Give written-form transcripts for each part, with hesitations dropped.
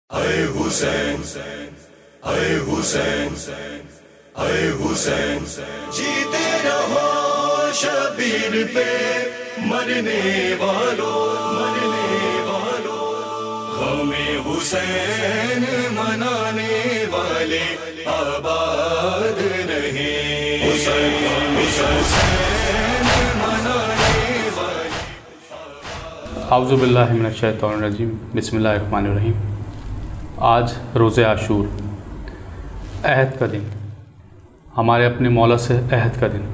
اے حسین اے حسین اے حسین جیتے رہو شبیر پہ مرنے والوں غم حسین منانے والے آباد رہے حسین منانے والے اعوذ باللہ من الشیطان الرجیم بسم اللہ الرحمن الرحیم۔ آج روز عاشور، عہد کا دن، ہمارے اپنے مولا سے عہد کا دن۔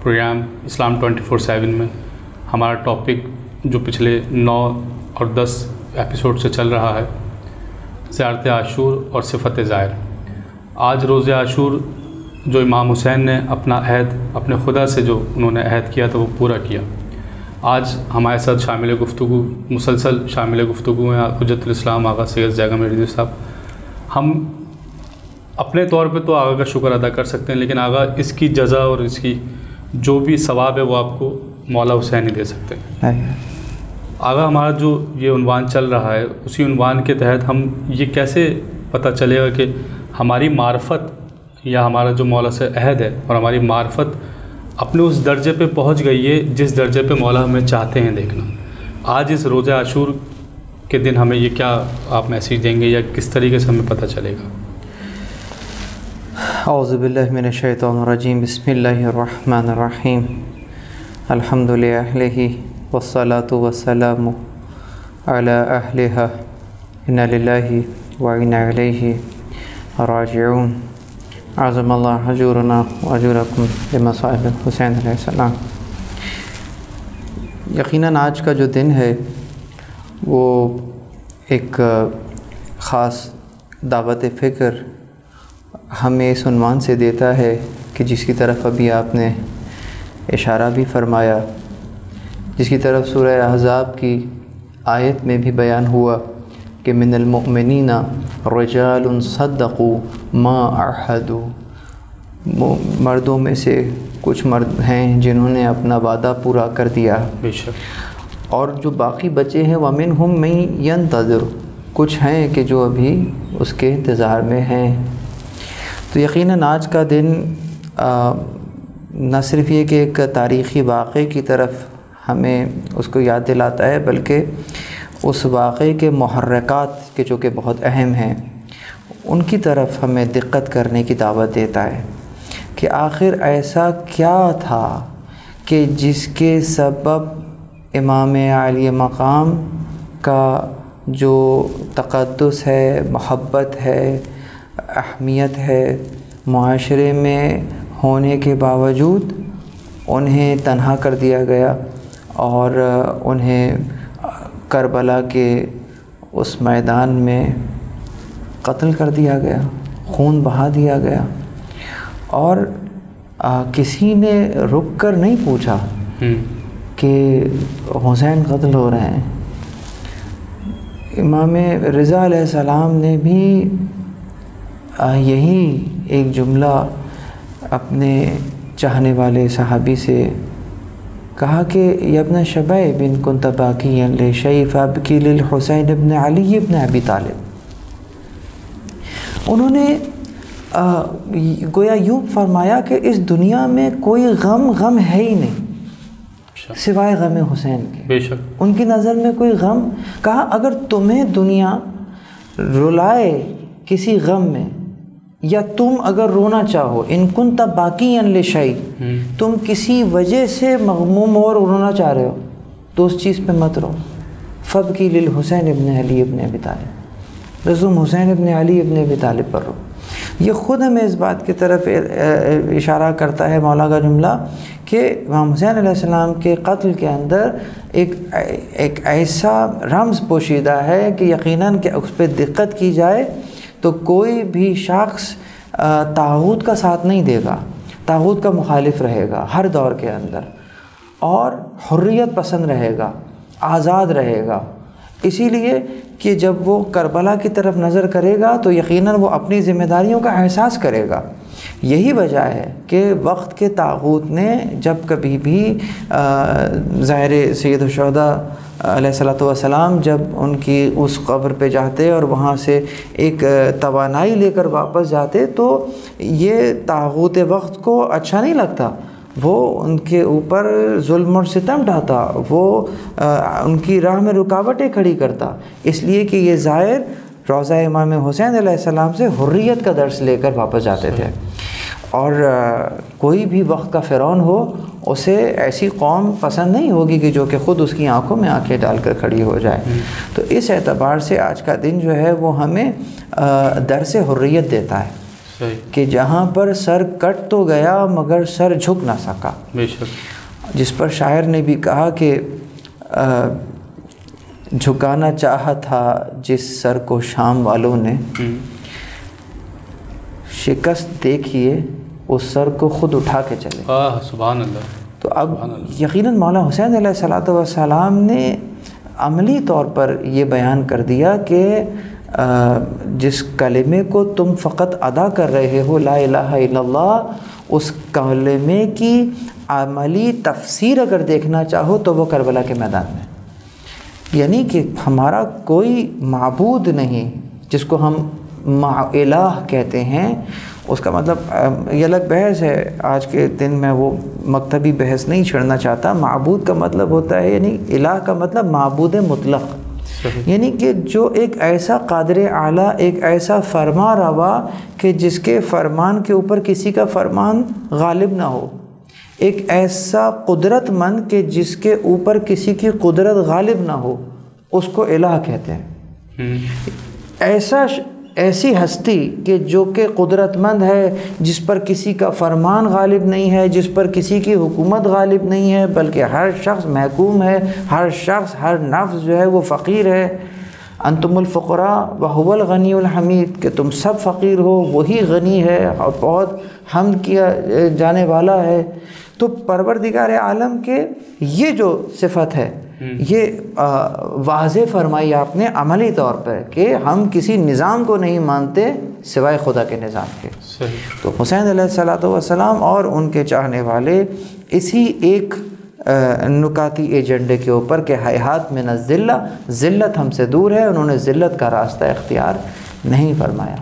پروگرام اسلام 24/7 میں ہمارا ٹاپک جو پچھلے 9 اور 10 ایپیسوڈ سے چل رہا ہے، زیارت عاشور اور صفت زائر۔ آج روز عاشور جو امام حسین نے اپنا عہد اپنے خدا سے جو انہوں نے عہد کیا تھا وہ پورا کیا۔ آج ہمارے ساتھ شامل گفتگو، مسلسل شامل گفتگو ہیں حجت الاسلام آغا سید زیغا میردی صاحب۔ ہم اپنے طور پہ تو آغا کا شکر ادا کر سکتے ہیں، لیکن آغا اس کی جزا اور اس کی جو بھی ثواب ہے وہ آپ کو مولا حسین ہی دے سکتے ہیں۔ آغا، ہمارا جو یہ عنوان چل رہا ہے، اسی عنوان کے تحت ہم یہ کیسے پتہ چلے گا کہ ہماری معرفت یا ہمارا جو مولا سے عہد ہے اور ہماری معرفت اپنے اس درجے پہ پہنچ گئی ہے جس درجے پہ مولا ہمیں چاہتے ہیں دیکھنا؟ آج اس روز عاشور کے دن ہمیں یہ کیا آپ میسیج دیں گے یا کس طریقے سے ہمیں پتہ چلے گا؟ اعوذ باللہ من الشیطان الرجیم بسم اللہ الرحمن الرحیم الحمد للہ والصلاة والسلام علی اہلہا انا للہ وانا الیہ راجعون اعظم اللہ اجورنا واجورکم بمصائب حسین علیہ السلام۔ یقیناً آج کا جو دن ہے وہ ایک خاص دعوت فکر ہمیں اس عنوان سے دیتا ہے کہ جس کی طرف ابھی آپ نے اشارہ بھی فرمایا، جس کی طرف سورہ احزاب کی آیت میں بھی بیان ہوا کہ من المؤمنین رجال صدقوا ما عاہدوا، مردوں میں سے کچھ مرد ہیں جنہوں نے اپنا وعدہ پورا کر دیا، بے شک، اور جو باقی بچے ہیں ومنہم من ینتظر، کچھ ہیں کہ جو ابھی اس کے انتظار میں ہیں۔ تو یقیناً آج کا دن نہ صرف یہ کہ ایک تاریخی واقعے کی طرف ہمیں اس کو یاد دلاتا ہے، بلکہ اس واقعے کے محرکات کے جو کہ بہت اہم ہیں ان کی طرف ہمیں دقت کرنے کی دعوت دیتا ہے کہ آخر ایسا کیا تھا کہ جس کے سبب امام عالی مقام کا جو تقدس ہے، محبت ہے، اہمیت ہے، معاشرے میں ہونے کے باوجود انہیں تنہا کر دیا گیا اور انہیں کربلا کے اس میدان میں قتل کر دیا گیا، خون بہا دیا گیا، اور کسی نے رک کر نہیں پوچھا کہ حسین قتل ہو رہے ہیں۔ امام رضا علیہ السلام نے بھی یہی ایک جملہ اپنے چاہنے والے صحابی سے کہا کہ یا ابن شبیب ان کنت باکیا لشیء فابکی للحسین ابن علی ابن ابی طالب۔ انہوں نے گویا یوں فرمایا کہ اس دنیا میں کوئی غم ہے ہی نہیں سوائے غم حسین کے۔ بے شک، ان کی نظر میں کوئی غم، کہا اگر تمہیں دنیا رلائے کسی غم میں، یا تم اگر رونا چاہو، ان کنت باکیا لشیء، تم کسی وجہ سے مغموم اور رونا چاہ رہے ہو تو اس چیز پہ مت رو، فابکی للحسین ابن علی ابن ابی طالب، تم حسین ابن علی ابن ابی طالب پر رو۔ یہ خود ہمیں اس بات کی طرف اشارہ کرتا ہے مولا کا جملہ کہ امام حسین علیہ السلام کے قتل کے اندر ایک ایسا رمز پوشیدہ ہے کہ یقیناً کہ اس پہ دقت کی جائے تو کوئی بھی شخص طاغوت کا ساتھ نہیں دے گا، طاغوت کا مخالف رہے گا ہر دور کے اندر، اور حریت پسند رہے گا، آزاد رہے گا۔ اسی لیے کہ جب وہ کربلا کی طرف نظر کرے گا تو یقیناً وہ اپنی ذمہ داریوں کا احساس کرے گا یہی وجہ ہے کہ وقت کے طاغوت نے جب کبھی بھی ظاہر سید الشہداء علیہ الصلوۃ والسلام جب ان کی اس قبر پہ جاتے اور وہاں سے ایک توانائی لے کر واپس جاتے تو یہ طاغوت وقت کو اچھا نہیں لگتا، وہ ان کے اوپر ظلم اور ستم ڈھاتا، وہ ان کی راہ میں رکاوٹیں کھڑی کرتا، اس لیے کہ یہ زائر روضہ امام حسین علیہ السلام سے حریت کا درس لے کر واپس جاتے تھے۔ اور کوئی بھی وقت کا فرعون ہو اسے ایسی قوم پسند نہیں ہوگی کہ جو کہ خود اس کی آنکھوں میں آنکھیں ڈال کر کھڑی ہو جائے۔ تو اس اعتبار سے آج کا دن جو ہے وہ ہمیں درس حریت دیتا ہے کہ جہاں پر سر کٹ تو گیا مگر سر جھک نہ سکا، بے شک، جس پر شاعر نے بھی کہا کہ جھکانا چاہا تھا جس سر کو شام والوں نے، شکست دیکھیے اس سر کو خود اٹھا کے چلے۔ سبحان اللہ۔ تو اب یقیناً مولا حسین علیہ الصلوۃ والسلام نے عملی طور پر یہ بیان کر دیا کہ جس کلمے کو تم فقط ادا کر رہے ہو، لا الہ الا اللہ، اس کلمے کی عملی تفسیر اگر دیکھنا چاہو تو وہ کربلا کے میدان میں، یعنی کہ ہمارا کوئی معبود نہیں جس کو ہم الہ کہتے ہیں۔ اس کا مطلب یہ الگ بحث ہے، آج کے دن میں وہ مکتبی بحث نہیں چھڑنا چاہتا۔ معبود کا مطلب ہوتا ہے، یعنی الہ کا مطلب معبود مطلق، یعنی کہ جو ایک ایسا قادر اعلیٰ، ایک ایسا فرما روا کہ جس کے فرمان کے اوپر کسی کا فرمان غالب نہ ہو، ایک ایسا قدرت مند کہ جس کے اوپر کسی کی قدرت غالب نہ ہو، اس کو الہ کہتے ہیں۔ ایسی ہستی کہ جو کہ قدرت مند ہے، جس پر کسی کا فرمان غالب نہیں ہے، جس پر کسی کی حکومت غالب نہیں ہے، بلکہ ہر شخص محکوم ہے، ہر شخص، ہر نفس جو ہے وہ فقیر ہے۔ انتم الفقراء وهو الغنی الحمید، کہ تم سب فقیر ہو، وہی غنی ہے اور بہت حمد کیا جانے والا ہے۔ تو پروردگار عالم کے یہ جو صفت ہے یہ واضح فرمائی آپ نے عملی طور پر کہ ہم کسی نظام کو نہیں مانتے سوائے خدا کے نظام کے۔ تو حسین علیہ الصلوۃ والسلام اور ان کے چاہنے والے اسی ایک نکاتی ایجنڈے کے اوپر کہ حیات من الذلہ، ذلت ہم سے دور ہے، انہوں نے ذلت کا راستہ اختیار نہیں فرمایا۔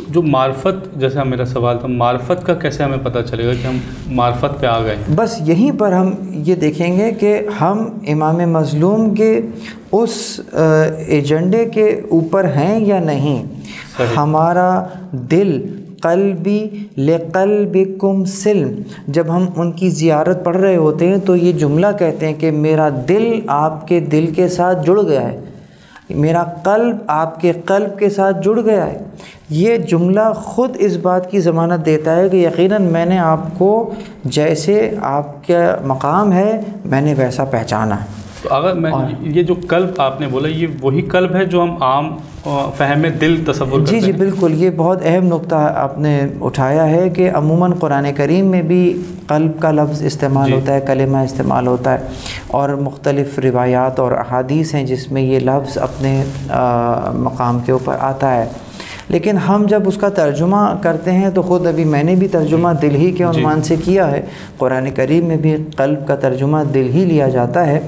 جو معرفت، جیسا میرا سوال تھا، معرفت کا کیسے ہمیں پتہ چلے گا کہ ہم معرفت پہ آ گئے؟ بس یہیں پر ہم یہ دیکھیں گے کہ ہم امام مظلوم کے اس ایجنڈے کے اوپر ہیں یا نہیں۔ ہمارا دل قلبی لقلبکم سلم، جب ہم ان کی زیارت پڑھ رہے ہوتے ہیں تو یہ جملہ کہتے ہیں کہ میرا دل آپ کے دل کے ساتھ جڑ گیا ہے، میرا قلب آپ کے قلب کے ساتھ جڑ گیا ہے۔ یہ جملہ خود اس بات کی ضمانت دیتا ہے کہ یقیناً میں نے آپ کو جیسے آپ کا مقام ہے میں نے ویسا پہچانا ہے۔ تو اگر میں یہ جو قلب آپ نے بولا یہ وہی قلب ہے جو ہم عام فہم دل تصور کرتے ہیں؟ جی بالکل، یہ بہت اہم نقطہ آپ نے اٹھایا ہے کہ عموماً قرآن کریم میں بھی قلب کا لفظ استعمال ہوتا ہے، کلمہ استعمال ہوتا ہے، اور مختلف روایات اور احادیث ہیں جس میں یہ لفظ اپنے مقام کے اوپر آتا ہے۔ لیکن ہم جب اس کا ترجمہ کرتے ہیں تو خود ابھی میں نے بھی ترجمہ دل ہی کے عنوان سے کیا ہے، قرآن کریم میں بھی قلب کا ترجمہ دل ہی لیا جاتا ہے،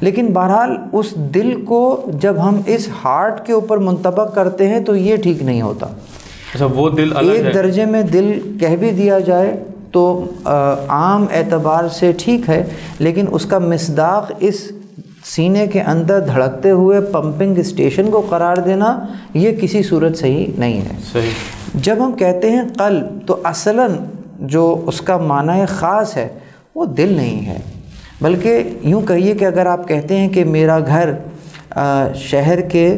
لیکن بہرحال اس دل کو جب ہم اس ہارٹ کے اوپر منطبق کرتے ہیں تو یہ ٹھیک نہیں ہوتا۔ اچھا، وہ دل الگ ہے، ایک درجے میں دل کہہ بھی دیا جائے تو عام اعتبار سے ٹھیک ہے، لیکن اس کا مصداق اس سینے کے اندر دھڑکتے ہوئے پمپنگ اسٹیشن کو قرار دینا یہ کسی صورت صحیح نہیں ہے۔ صحیح۔ جب ہم کہتے ہیں قلب تو اصلاً جو اس کا معنی خاص ہے وہ دل نہیں ہے، بلکہ یوں کہیے کہ اگر آپ کہتے ہیں کہ میرا گھر شہر کے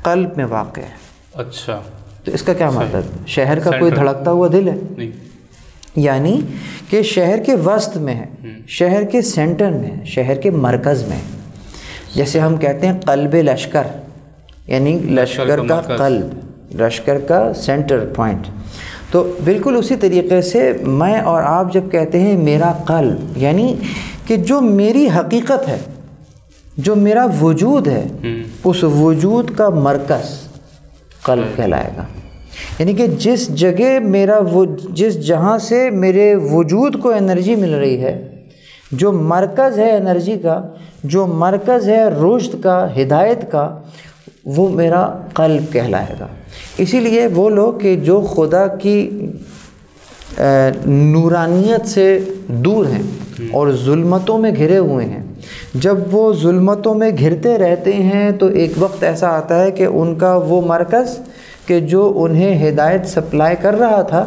قلب میں واقع ہے، اچھا، تو اس کا کیا مطلب؟ شہر کا کوئی دھڑکتا ہوا دل ہے؟ نہیں، یعنی کہ شہر کے وسط میں ہے، شہر کے سینٹر میں ہے، شہر کے مرکز میں ہے۔ جیسے ہم کہتے ہیں قلب لشکر، یعنی لشکر کا قلب، لشکر کا سینٹر پوائنٹ۔ تو بالکل اسی طریقے سے میں اور آپ جب کہتے ہیں میرا قلب، یعنی کہ جو میری حقیقت ہے، جو میرا وجود ہے، اس وجود کا مرکز قلب کہلائے گا۔ یعنی کہ جس جگہ جس جہاں سے میرے وجود کو انرجی مل رہی ہے، جو مرکز ہے انرجی کا، جو مرکز ہے رشد کا، ہدایت کا، وہ میرا قلب کہلائے گا۔ اسی لیے وہ لوگ کہ جو خدا کی نورانیت سے دور ہیں اور ظلمتوں میں گھرے ہوئے ہیں، جب وہ ظلمتوں میں گھرتے رہتے ہیں تو ایک وقت ایسا آتا ہے کہ ان کا وہ مرکز کہ جو انہیں ہدایت سپلائی کر رہا تھا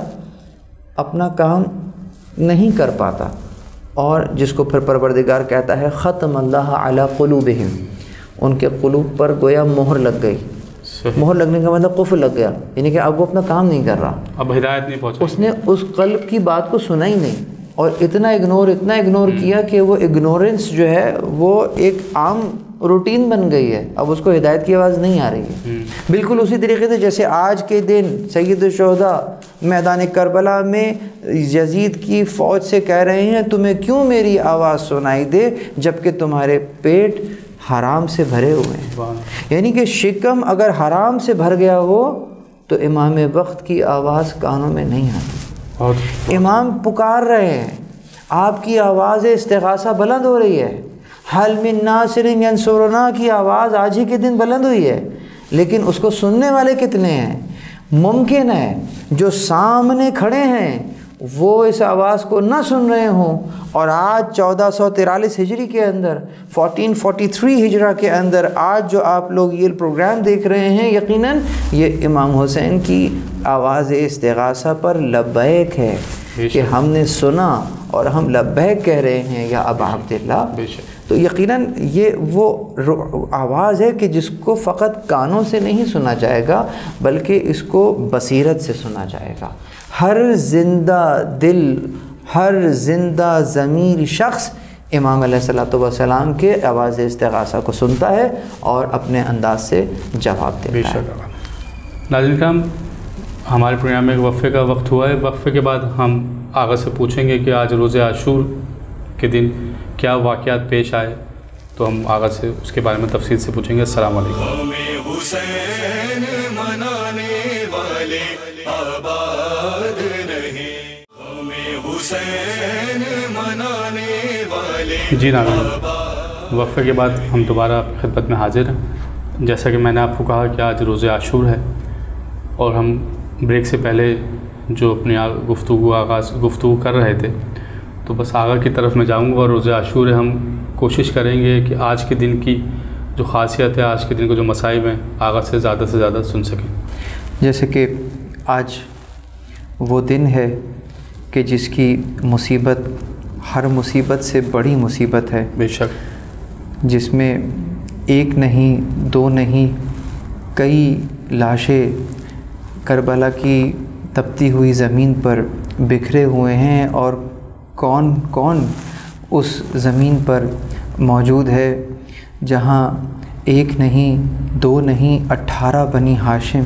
اپنا کام نہیں کر پاتا، اور جس کو پھر پروردگار کہتا ہے ختم اللہ علی قلوبہم، ان کے قلوب پر گویا مہر لگ گئی۔ مہر لگنے کا مطلب قفل لگ گیا، یعنی کہ اب وہ اپنا کام نہیں کر رہا، اب ہدایت نہیں پہنچا، اس نے اس قلب کی بات کو سنا ہی نہیں، اور اتنا اگنور کیا کہ وہ اگنورنس جو ہے وہ ایک عام روٹین بن گئی ہے، اب اس کو ہدایت کی آواز نہیں آ رہی ہے۔ بالکل اسی طریقے سے جیسے آج کے دن سید الشہداء میدان کربلا میں یزید کی فوج سے کہہ رہے ہیں تمہیں کیوں میری آواز سنائی دے جبکہ تمہارے پیٹ حرام سے بھرے ہوئے ہیں۔ یعنی کہ شکم اگر حرام سے بھر گیا ہو تو امام وقت کی آواز کانوں میں نہیں آتی، امام پکار رہے ہیں، آپ کی آواز استغاثہ بلند ہو رہی ہے، حل من ناصر ینصرنا کی آواز آج ہی کے دن بلند ہوئی ہے، لیکن اس کو سننے والے کتنے ہیں؟ ممکن ہے جو سامنے کھڑے ہیں وہ اس آواز کو نہ سن رہے ہوں، اور آج 1443 ہجری کے اندر 1443 ہجرہ کے اندر آج جو آپ لوگ یہ پروگرام دیکھ رہے ہیں، یقیناً یہ امام حسین کی آواز استغاثہ پر لبیک ہے کہ ہم نے سنا اور ہم لبیک کہہ رہے ہیں یا ابا عبداللہ۔ تو یقیناً یہ وہ آواز ہے کہ جس کو فقط کانوں سے نہیں سنا جائے گا بلکہ اس کو بصیرت سے سنا جائے گا۔ ہر زندہ دل، ہر زندہ ضمیر شخص امام علیہ السلام کے آواز استغاثہ کو سنتا ہے اور اپنے انداز سے جواب دیتا ہے۔ ناظرین کرام، ہمارے پروگرام میں ایک وقفے کا وقت ہوا ہے، وقفے کے بعد ہم آغا سے پوچھیں گے کہ آج روز عاشور کے دن کیا واقعات پیش آئے، تو ہم آغا سے اس کے بارے میں تفصیل سے پوچھیں گے۔ السلام علیکم۔ ہمیں حسین منانے والے آباد نہیں، ہمیں حسین منانے والے۔ جی ناظرین، وقفے کے بعد ہم دوبارہ آپ کی خدمت میں حاضر ہیں۔ جیسا کہ میں نے آپ کو کہا کہ آج روز عاشور ہے، اور ہم بریک سے پہلے جو اپنی گفتگو کر رہے تھے، تو بس آغا کی طرف میں جاؤں گا، اور روز عاشور ہے، ہم کوشش کریں گے کہ آج کے دن کی جو خاصیت ہے، آج کے دن کو جو مصائب ہیں، آغا سے زیادہ سن سکیں۔ جیسے کہ آج وہ دن ہے کہ جس کی مصیبت ہر مصیبت سے بڑی مصیبت ہے، بے شک، جس میں ایک نہیں، دو نہیں، کئی لاشیں کربلا کی تپتی ہوئی زمین پر بکھرے ہوئے ہیں، اور کون کون اس زمین پر موجود ہے جہاں ایک نہیں، دو نہیں، 18 بنی ہاشم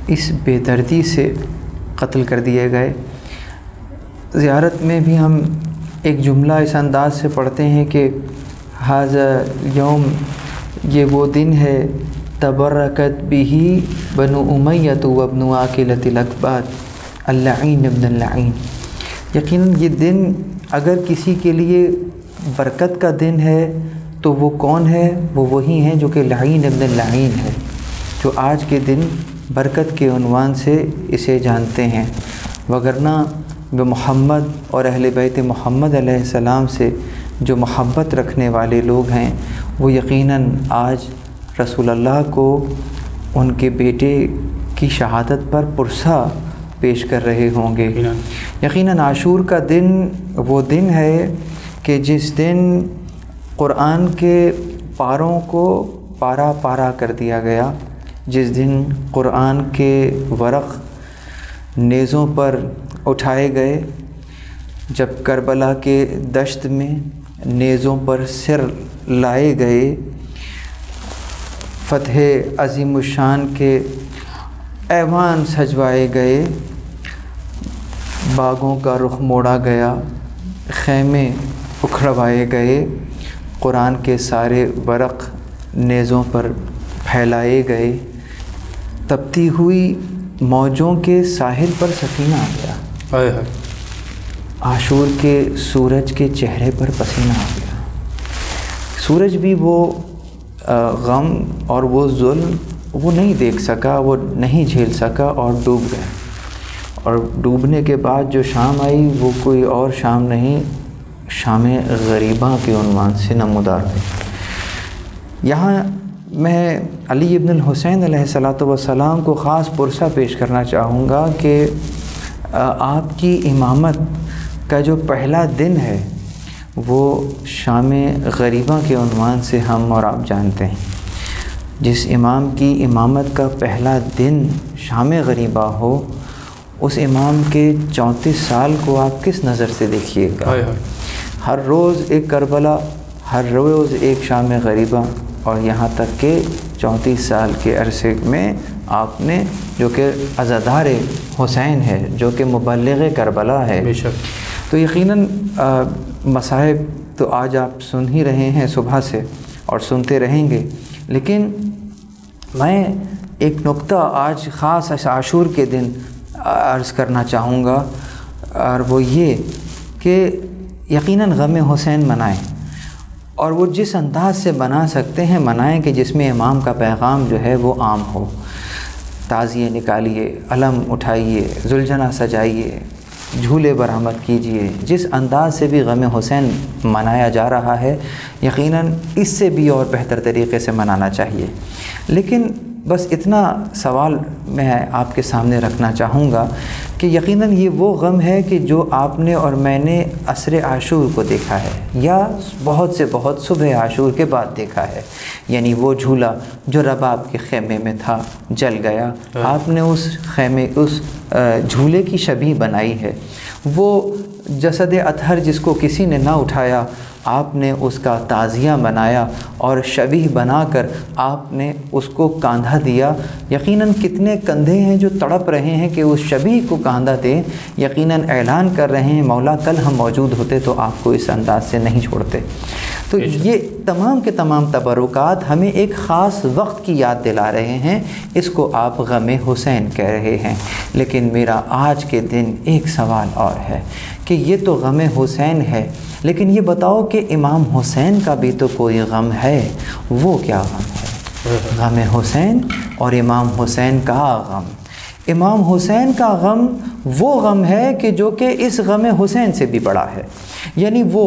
اس بے دردی سے قتل کر دیے گئے۔ زیارت میں بھی ہم ایک جملہ اس انداز سے پڑھتے ہیں کہ ھذا یوم، یہ وہ دن ہے، تبرکت بہ بنو امیۃ وابن عاقلۃ الاکباد اللعین ابن اللعین۔ یقیناً یہ دن اگر کسی کے لیے برکت کا دن ہے تو وہ کون ہے؟ وہ وہی ہیں جو کہ لعین ابن اللعین ہے، جو آج کے دن برکت کے عنوان سے اسے جانتے ہیں، وگرنہ وہ محمد اور اہل بیت محمد علیہ السلام سے جو محبت رکھنے والے لوگ ہیں وہ یقیناً آج رسول اللہ کو ان کے بیٹے کی شہادت پر پرسہ پیش کر رہے ہوں گے۔ یقیناً عاشور کا دن وہ دن ہے کہ جس دن قرآن کے پاروں کو پارا پارا کر دیا گیا، جس دن قرآن کے ورق نیزوں پر اٹھائے گئے، جب کربلا کے دشت میں نیزوں پر سر لائے گئے، فتح عظیم الشان کے ایوان سجوائے گئے، باغوں کا رخ موڑا گیا، خیمے اکھڑوائے گئے، قرآن کے سارے ورق نیزوں پر پھیلائے گئے، تپتی ہوئی موجوں کے ساحل پر سفینہ آ گیا، ہائے ہائے، عاشور کے سورج کے چہرے پر پسینہ آ گیا۔ سورج بھی وہ غم اور وہ ظلم وہ نہیں دیکھ سکا، وہ نہیں جھیل سکا اور ڈوب گیا، اور ڈوبنے کے بعد جو شام آئی وہ کوئی اور شام نہیں، شام غریباں کے عنوان سے نمودار ہے۔ یہاں میں علی ابن الحسین علیہ الصلاۃ والسلام کو خاص پرسہ پیش کرنا چاہوں گا کہ آپ کی امامت کا جو پہلا دن ہے وہ شام غریباں کے عنوان سے ہم اور آپ جانتے ہیں۔ جس امام کی امامت کا پہلا دن شام غریباں ہو، اس امام کے 34 سال کو آپ کس نظر سے دیکھیے گا؟ ہر روز ایک کربلا، ہر روز ایک شام غریباں، اور یہاں تک کہ 34 سال کے عرصے میں آپ نے، جو کہ عزادار حسین ہے، جو کہ مبلغ کربلا ہے، تو یقیناً مصائب تو آج آپ سن ہی رہے ہیں صبح سے اور سنتے رہیں گے، لیکن میں ایک نقطہ آج خاص عاشور کے دن عرض کرنا چاہوں گا، اور وہ یہ کہ یقیناً غم حسین منائیں، اور وہ جس انداز سے بنا سکتے ہیں منائیں کہ جس میں امام کا پیغام جو ہے وہ عام ہو۔ تعزیے نکالیے، علم اٹھائیے، زلجھنا سجائیے، جھولے برآمد کیجیے، جس انداز سے بھی غم حسین منایا جا رہا ہے یقیناً اس سے بھی اور بہتر طریقے سے منانا چاہیے۔ لیکن بس اتنا سوال میں آپ کے سامنے رکھنا چاہوں گا کہ یقیناً یہ وہ غم ہے کہ جو آپ نے اور میں نے عصر عاشور کو دیکھا ہے، یا بہت سے بہت صبح عاشور کے بعد دیکھا ہے، یعنی وہ جھولا جو رباب کے خیمے میں تھا جل گیا، آپ نے اس خیمے، اس جھولے کی شبیہ بنائی ہے۔ وہ جسد اطہر جس کو کسی نے نہ اٹھایا، آپ نے اس کا تعزیہ بنایا اور شبیہ بنا کر آپ نے اس کو کاندھا دیا۔ یقیناً کتنے کندھے ہیں جو تڑپ رہے ہیں کہ اس شبیہ کو کاندھا دیں، یقیناً اعلان کر رہے ہیں مولا کل ہم موجود ہوتے تو آپ کو اس انداز سے نہیں چھوڑتے۔ تو یہ تمام کے تمام تبرکات ہمیں ایک خاص وقت کی یاد دلا رہے ہیں، اس کو آپ غم حسین کہہ رہے ہیں۔ لیکن میرا آج کے دن ایک سوال اور ہے کہ یہ تو غم حسین ہے، لیکن یہ بتاؤ کہ امام حسین کا بھی تو کوئی غم ہے، وہ کیا غم ہے؟ غم حسین اور امام حسین کا غم۔ امام حسین کا غم وہ غم ہے کہ جو کہ اس غم حسین سے بھی بڑا ہے، یعنی وہ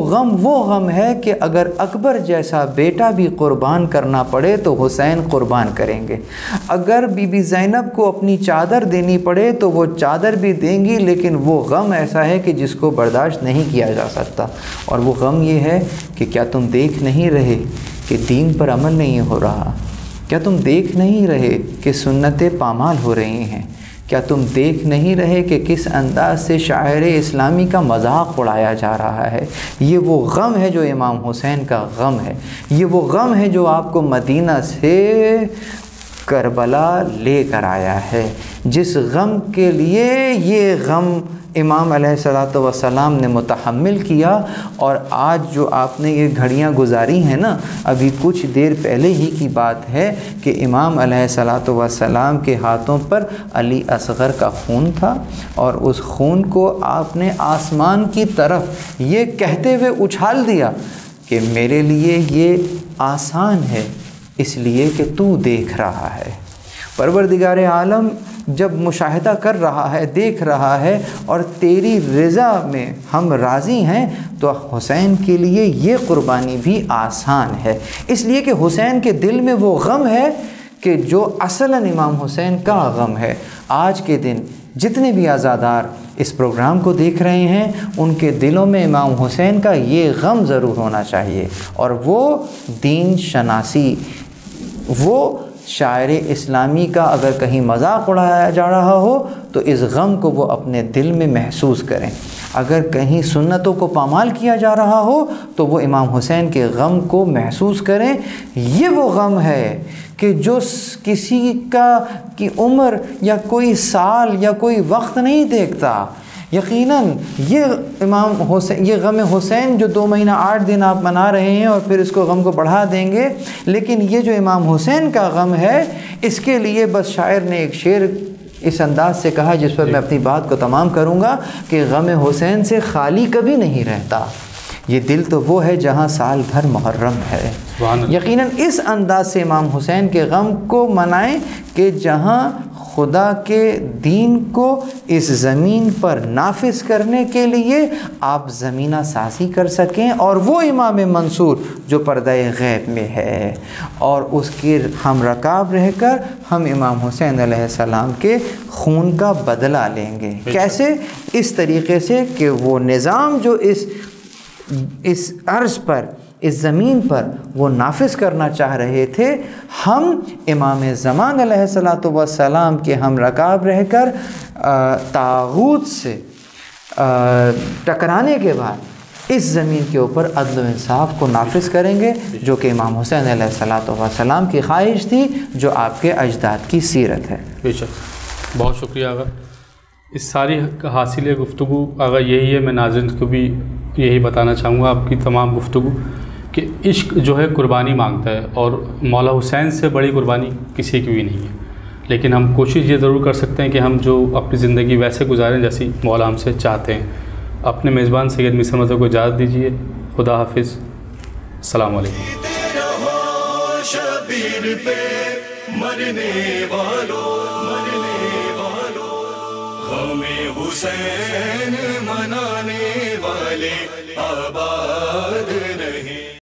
غم ہے کہ اگر اکبر جیسا بیٹا بھی قربان کرنا پڑے تو حسین قربان کریں گے، اگر بی بی زینب کو اپنی چادر دینی پڑے تو وہ چادر بھی دیں گی، لیکن وہ غم ایسا ہے کہ جس کو برداشت نہیں کیا جا سکتا، اور وہ غم یہ ہے کہ کیا تم دیکھ نہیں رہے کہ دین پر عمل نہیں ہو رہا؟ کیا تم دیکھ نہیں رہے کہ سنتیں پامال ہو رہی ہیں؟ کیا تم دیکھ نہیں رہے کہ کس انداز سے شاعر اسلامی کا مذاق اڑایا جا رہا ہے؟ یہ وہ غم ہے جو امام حسین کا غم ہے، یہ وہ غم ہے جو آپ کو مدینہ سے کربلا لے کر آیا ہے، جس غم کے لیے یہ غم امام علیہ الصلاۃ والسلام نے متحمل کیا۔ اور آج جو آپ نے یہ گھڑیاں گزاری ہیں نا، ابھی کچھ دیر پہلے ہی کی بات ہے کہ امام علیہ الصلاۃ والسلام کے ہاتھوں پر علی اصغر کا خون تھا، اور اس خون کو آپ نے آسمان کی طرف یہ کہتے ہوئے اچھال دیا کہ میرے لیے یہ آسان ہے اس لیے کہ تو دیکھ رہا ہے۔ پروردگار عالم جب مشاہدہ کر رہا ہے، دیکھ رہا ہے، اور تیری رضا میں ہم راضی ہیں، تو حسین کے لیے یہ قربانی بھی آسان ہے، اس لیے کہ حسین کے دل میں وہ غم ہے کہ جو اصلاً امام حسین کا غم ہے۔ آج کے دن جتنے بھی عزادار اس پروگرام کو دیکھ رہے ہیں ان کے دلوں میں امام حسین کا یہ غم ضرور ہونا چاہیے، اور وہ دین شناسی، وہ شاعر اسلامی کا اگر کہیں مذاق اڑایا جا رہا ہو تو اس غم کو وہ اپنے دل میں محسوس کریں، اگر کہیں سنتوں کو پامال کیا جا رہا ہو تو وہ امام حسین کے غم کو محسوس کریں۔ یہ وہ غم ہے کہ جو کسی کی عمر یا کوئی سال یا کوئی وقت نہیں دیکھتا۔ یقیناً یہ امام حسین، یہ غم حسین جو 2 مہینہ 8 دن آپ منا رہے ہیں اور پھر اس کو غم کو بڑھا دیں گے، لیکن یہ جو امام حسین کا غم ہے اس کے لیے بس شاعر نے ایک شعر اس انداز سے کہا جس پر میں اپنی بات کو تمام کروں گا کہ غم حسین سے خالی کبھی نہیں رہتا، یہ دل تو وہ ہے جہاں سال بھر محرم ہے۔ یقیناً اس انداز سے امام حسین کے غم کو منائیں کہ جہاں خدا کے دین کو اس زمین پر نافذ کرنے کے لیے آپ زمینہ سازی کر سکیں، اور وہ امام منصور جو پردہ غیب میں ہے، اور اس کے ہم رکاب رہ کر ہم امام حسین علیہ السلام کے خون کا بدلہ لیں گے۔ کیسے؟ اس طریقے سے کہ وہ نظام جو اس عرض پر، اس زمین پر وہ نافذ کرنا چاہ رہے تھے، ہم امام زمان علیہ السلام کے ہم رکاب رہ کر طاغوت سے ٹکرانے کے بعد اس زمین کے اوپر عدل و انصاف کو نافذ کریں گے، جو کہ امام حسین علیہ السلام کی خواہش تھی، جو آپ کے اجداد کی سیرت ہے۔ بے شک، بہت شکریہ آغا۔ اس ساری حاصل گفتگو آغا یہی ہے، میں ناظرین کو بھی یہی بتانا چاہوں گا آپ کی تمام گفتگو کہ عشق جو ہے قربانی مانگتا ہے، اور مولا حسین سے بڑی قربانی کسی کی بھی نہیں ہے، لیکن ہم کوشش یہ ضرور کر سکتے ہیں کہ ہم جو اپنی زندگی ویسے گزاریں جیسی مولا ہم سے چاہتے ہیں۔ اپنے میزبان سید مصر مدر کو اجازت دیجیے، خدا حافظ، السلام علیکم۔ شبیر پہ مرنے والوں غم حسین منانے والے آباد